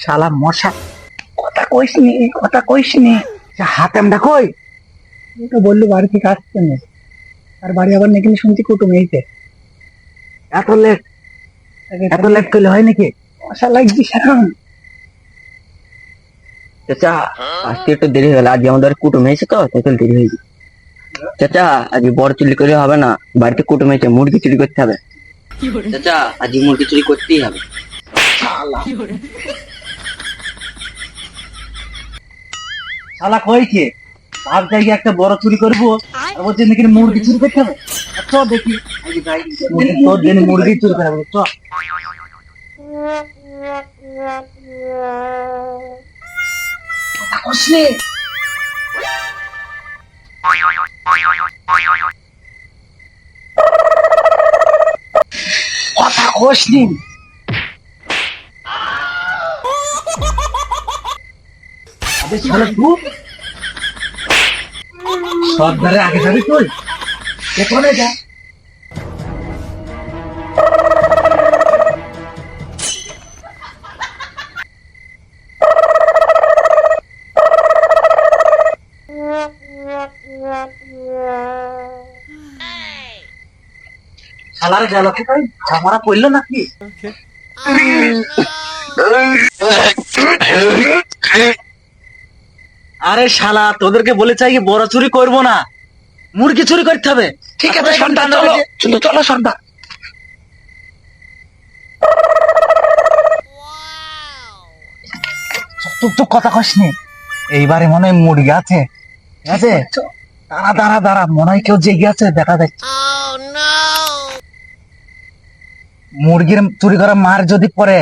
শালা মশা, কথা কইস নি হাতেমটা কই? তো বললো বাড়ি থেকে আসছে না, আর বাড়ি আবার নাকি শুনছি কুটুম এইতে। এত লেট, এত লেট করলে হয় নাকি? মশা লাগছি সারাম। চাচা আজকে একটু দেরি হয়ে গেল, আজ আমাদের কুটুম এসে তো তাই দেরি হয়েছে। চাচা আজ বড় চুরি করে হবে না, বাড়িতে কুটুম এসে মুরগি চুরি করতে হবে। চাচা আজ মুরগি চুরি করতেই হবে। শালা কই কে ভাব যাই একটা বড় চুরি করবো, আর বলছে নাকি মুরগি চুরি করতে হবে। চ দেখি তোর দিন মুরগি চুরি করে চ। কথা কসনি, সর্দারে আগে যাবি তুই, কোনে যা। শালার গেল কোথায়, ঝামারা পড়লো নাকি? আরে শালা তোদেরকে বলে চাই বড় চুরি করবো না, মুরগি চুরি করতে হবে। ঠিক আছে সর্দার, চলো চলো সর্দার। চুপ কথা কসনি, এইবারে মনে হয় মুরগি আছে। ঠিক আছে দাঁড়া দাঁড়া দাঁড়া, মনে হয় কেউ জেগে আছে, দেখা যাচ্ছে। মুরগির চুরি করা মার যদি পড়ে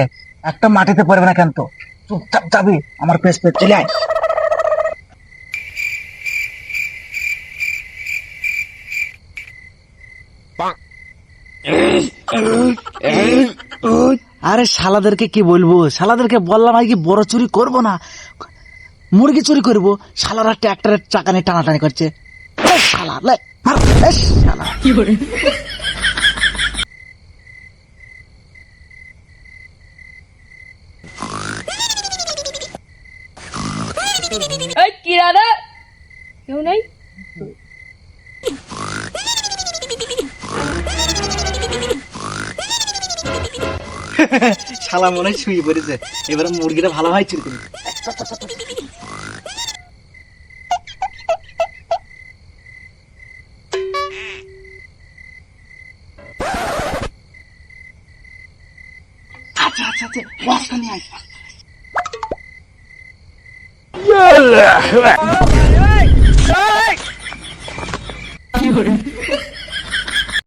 একটা মাটিতে পড়বে না কেন, তো চুপচাপ যাবি আমার পেছ পেছ চলে আয়। আরে শালাদেরকে কি বলবো, শালাদেরকে বললাম আর কি বড় চুরি করব না, মুরগি চুরি করব। শালারা ট্র্যাক্টরের চাকা নিয়ে টানাটানি করছে। শালা লে মার, শালা কি করে। কি দাদা কেউ নেই? শালা মনে হয় শুয়ে পড়েছে, এবারে মুরগিটা ভালো হয় চুরি করি। আচ্ছা আচ্ছা আচ্ছা, বস্তা নিয়ে আয়।